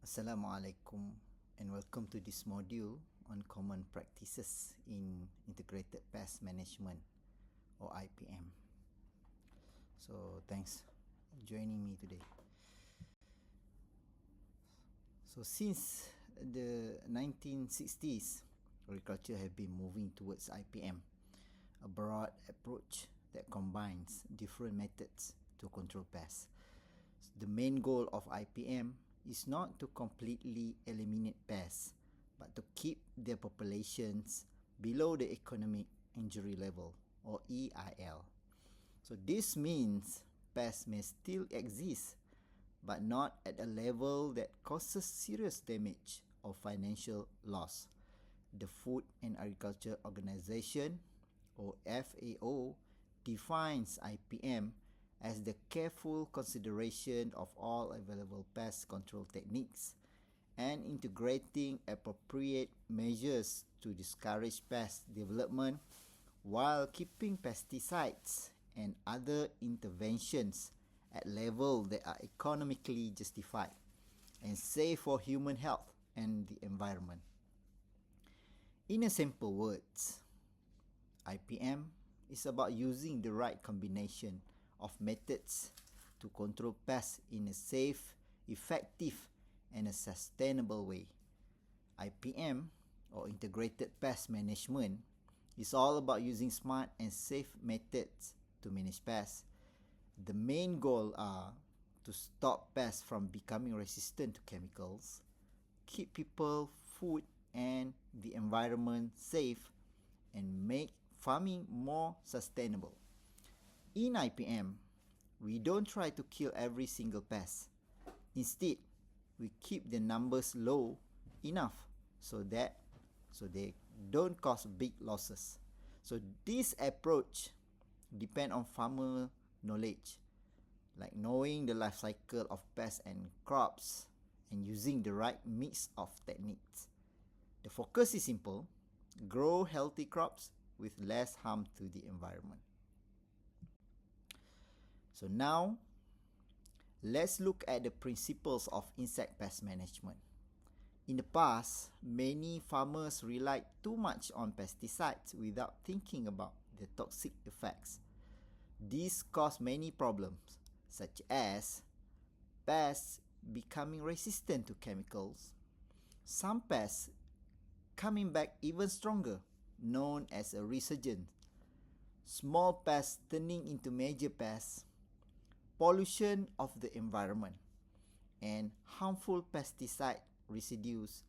Assalamualaikum and welcome to this module on common practices in integrated pest management or IPM. So thanks for joining me today. So since the 1960s, agriculture have been moving towards IPM, a broad approach that combines different methods to control pests. The main goal of IPM is not to completely eliminate pests, but to keep their populations below the economic injury level, or EIL. So this means pests may still exist, but not at a level that causes serious damage or financial loss. The Food and Agriculture Organization, or FAO, defines IPM as the careful consideration of all available pest control techniques and integrating appropriate measures to discourage pest development while keeping pesticides and other interventions at levels that are economically justified and safe for human health and the environment. In a simple words, IPM is about using the right combination of methods to control pests in a safe, effective, and a sustainable way. IPM, or Integrated Pest Management, is all about using smart and safe methods to manage pests. The main goals are to stop pests from becoming resistant to chemicals, keep people, food, and the environment safe, and make farming more sustainable. In IPM, we don't try to kill every single pest. Instead, we keep the numbers low enough so they don't cause big losses. So this approach depends on farmer knowledge, like knowing the life cycle of pests and crops and using the right mix of techniques. The focus is simple: grow healthy crops with less harm to the environment. So now, let's look at the principles of insect pest management. In the past, many farmers relied too much on pesticides without thinking about the toxic effects. This caused many problems, such as pests becoming resistant to chemicals, some pests coming back even stronger, known as a resurgence, small pests turning into major pests, pollution of the environment, and harmful pesticide residues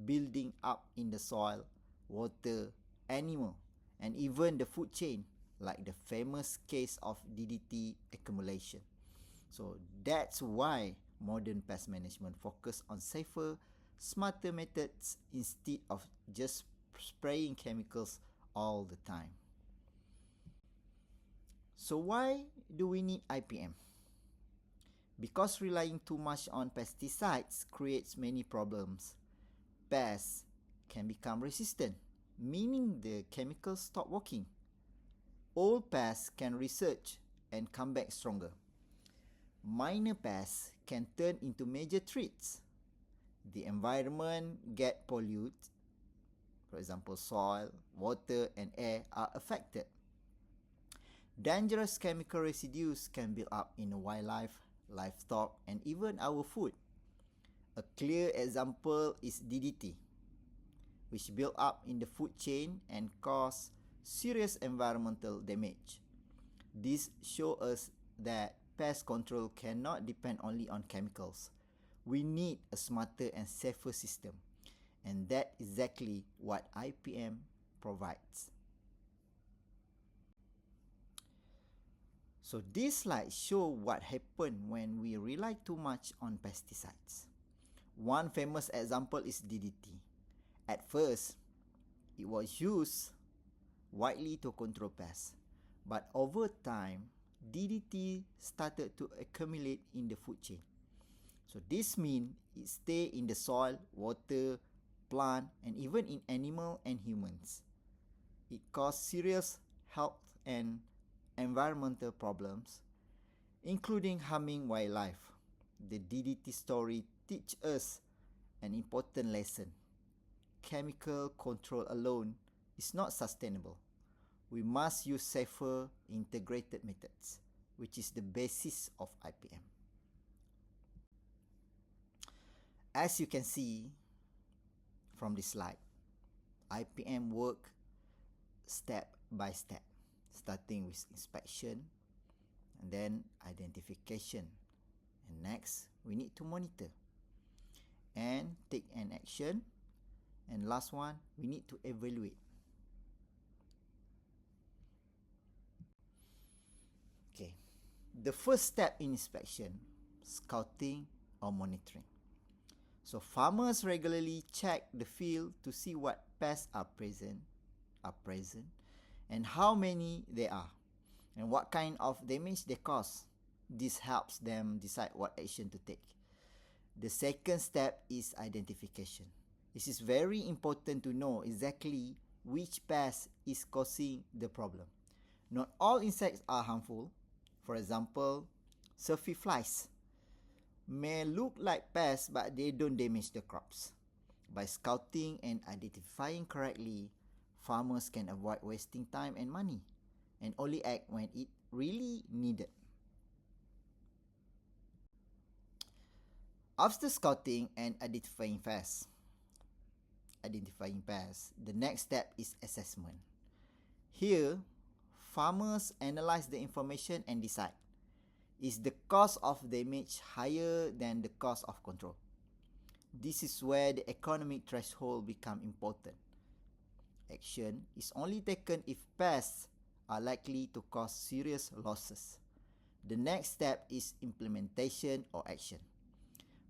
building up in the soil, water, animal, and even the food chain, like the famous case of DDT accumulation. So that's why modern pest management focus on safer, smarter methods instead of just spraying chemicals all the time. So why do we need IPM? Because relying too much on pesticides creates many problems. Pests can become resistant, meaning the chemicals stop working. Old pests can resurge and come back stronger. Minor pests can turn into major threats. The environment gets polluted. For example, soil, water, and air are affected. Dangerous chemical residues can build up in wildlife, livestock, and even our food. A clear example is DDT, which built up in the food chain and caused serious environmental damage. This shows us that pest control cannot depend only on chemicals. We need a smarter and safer system, and that's exactly what IPM provides. So this slide shows what happened when we rely too much on pesticides. One famous example is DDT. At first, it was used widely to control pests, but over time, DDT started to accumulate in the food chain. So this means it stays in the soil, water, plant, and even in animal and humans. It caused serious health and environmental problems, including harming wildlife. The DDT story teaches us an important lesson. Chemical control alone is not sustainable. We must use safer integrated methods, which is the basis of IPM. As you can see from this slide, IPM work step by step, starting with inspection and then identification. And next, we need to monitor and take an action. And last one, we need to evaluate. Okay, the first step in inspection, scouting or monitoring. So farmers regularly check the field to see what pests are present, and how many there are, and what kind of damage they cause. This helps them decide what action to take. The second step is identification. It is very important to know exactly which pest is causing the problem. Not all insects are harmful. For example, surfy flies may look like pests, but they don't damage the crops. By scouting and identifying correctly, farmers can avoid wasting time and money and only act when it really needed. After scouting and identifying pests, the next step is assessment. Here, farmers analyze the information and decide, is the cost of damage higher than the cost of control? This is where the economic threshold becomes important. Action is only taken if pests are likely to cause serious losses. The next step is implementation or action.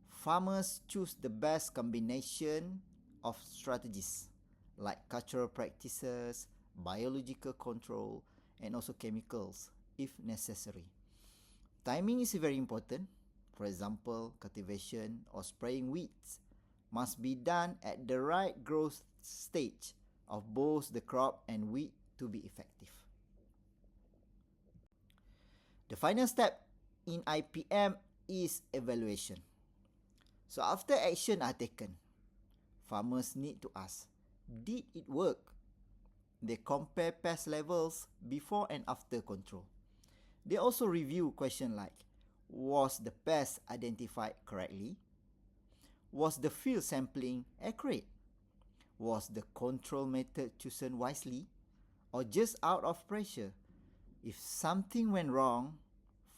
Farmers choose the best combination of strategies like cultural practices, biological control, and also chemicals if necessary. Timing is very important. For example, cultivation or spraying weeds must be done at the right growth stage of both the crop and weed to be effective. The final step in IPM is evaluation. So after action are taken, farmers need to ask, did it work? They compare pest levels before and after control. They also review questions like, was the pest identified correctly? Was the field sampling accurate? Was the control method chosen wisely or just out of pressure? If something went wrong,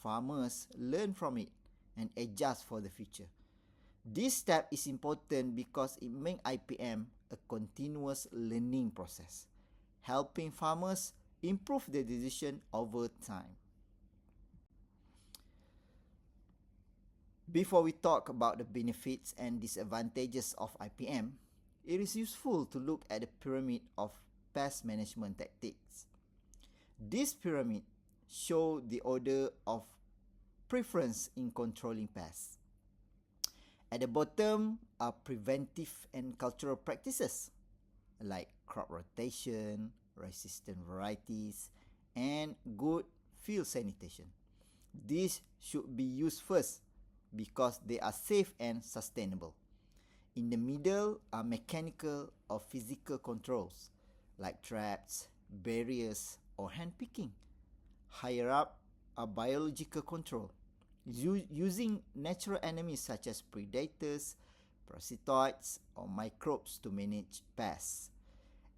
farmers learn from it and adjust for the future. This step is important because it makes IPM a continuous learning process, helping farmers improve their decision over time. Before we talk about the benefits and disadvantages of IPM, it is useful to look at the pyramid of pest management tactics. This pyramid shows the order of preference in controlling pests. At the bottom are preventive and cultural practices like crop rotation, resistant varieties, and good field sanitation. These should be used first because they are safe and sustainable. In the middle are mechanical or physical controls like traps, barriers, or handpicking. Higher up are biological control, using natural enemies such as predators, parasitoids, or microbes to manage pests.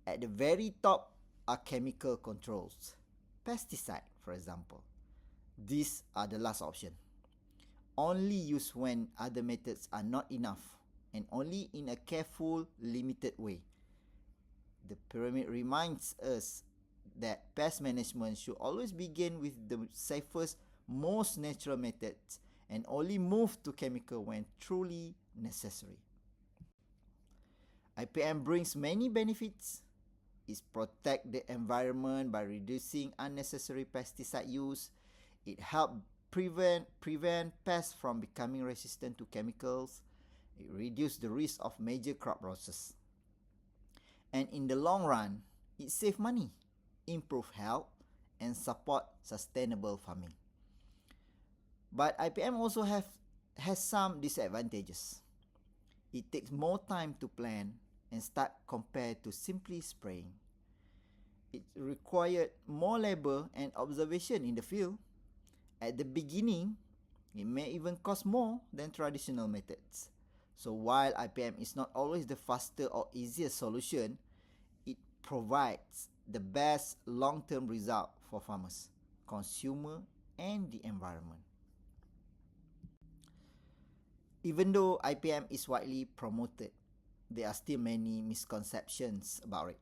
At the very top are chemical controls, pesticide for example. These are the last option. Only used when other methods are not enough and only in a careful, limited way. The pyramid reminds us that pest management should always begin with the safest, most natural methods and only move to chemical when truly necessary. IPM brings many benefits. It protects the environment by reducing unnecessary pesticide use. It helps prevent pests from becoming resistant to chemicals. It reduces the risk of major crop losses. And in the long run, it saves money, improves health, and support sustainable farming. But IPM also has some disadvantages. It takes more time to plan and start compared to simply spraying. It required more labor and observation in the field. At the beginning, it may even cost more than traditional methods. So while IPM is not always the faster or easiest solution, it provides the best long-term result for farmers, consumer, and the environment. Even though IPM is widely promoted, there are still many misconceptions about it.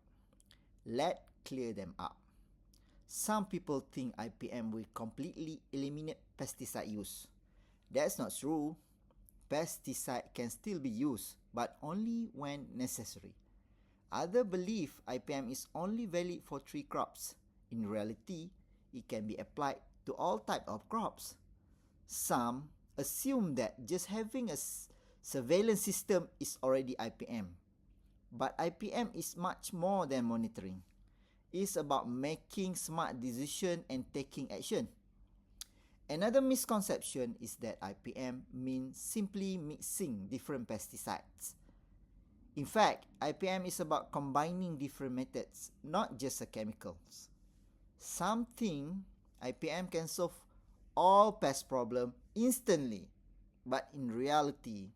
Let's clear them up. Some people think IPM will completely eliminate pesticide use. That's not true. Pesticide can still be used, but only when necessary. Others believe IPM is only valid for tree crops. In reality, it can be applied to all types of crops. Some assume that just having a surveillance system is already IPM. But IPM is much more than monitoring. It's about making smart decisions and taking action. Another misconception is that IPM means simply mixing different pesticides. In fact, IPM is about combining different methods, not just the chemicals. Some think IPM can solve all pest problems instantly, but in reality,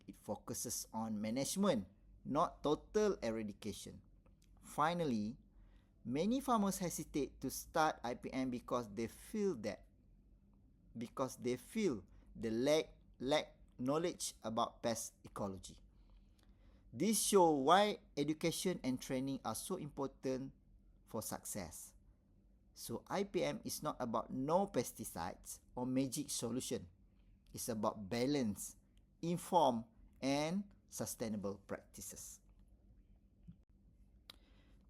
it focuses on management, not total eradication. Finally, many farmers hesitate to start IPM because they feel the lack knowledge about pest ecology. This shows why education and training are so important for success. So IPM is not about no pesticides or magic solution. It's about balance, informed, and sustainable practices.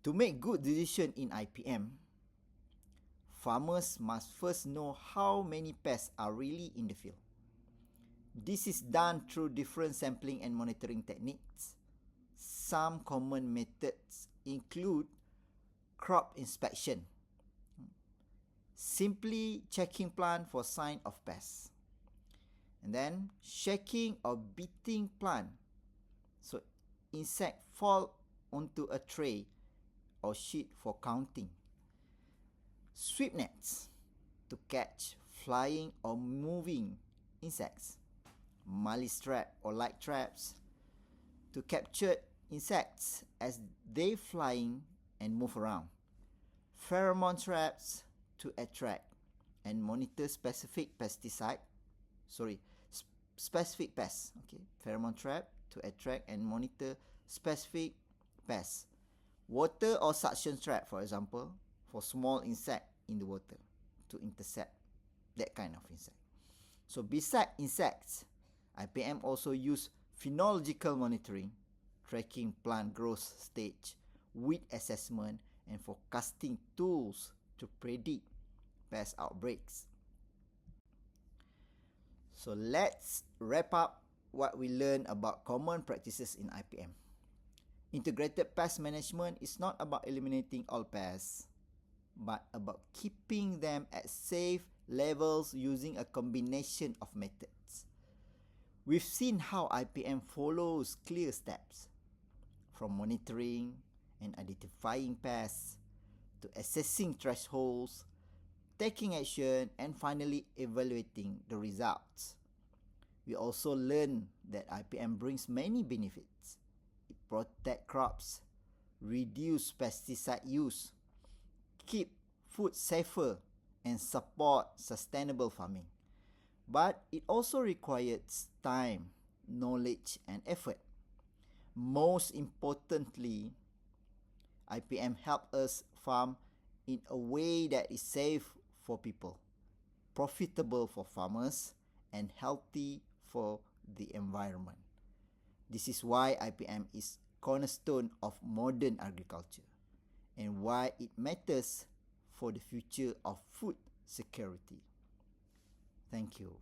To make good decisions in IPM, farmers must first know how many pests are really in the field. This is done through different sampling and monitoring techniques. Some common methods include crop inspection, simply checking plant for sign of pests, and then shaking or beating plant so insect fall onto a tray or sheet for counting. Sweep nets to catch flying or moving insects. Malice trap or light traps to capture insects as they flying and move around. Pheromone traps to attract and monitor specific pests. Okay, pheromone trap to attract and monitor specific pests. Water or suction trap, for example, for small insect in the water to intercept that kind of insect. So besides insects, IPM also use phenological monitoring, tracking plant growth stage, weed assessment, and forecasting tools to predict pest outbreaks. So let's wrap up what we learned about common practices in IPM. Integrated pest management is not about eliminating all pests, but about keeping them at safe levels using a combination of methods. We've seen how IPM follows clear steps, from monitoring and identifying pests to assessing thresholds, taking action, and finally evaluating the results. We also learn that IPM brings many benefits. It protects crops, reduce pesticide use, keep food safer, and support sustainable farming. But it also requires time, knowledge, and effort. Most importantly, IPM helps us farm in a way that is safe for people, profitable for farmers, and healthy for the environment. This is why IPM is cornerstone of modern agriculture and why it matters for the future of food security. Thank you.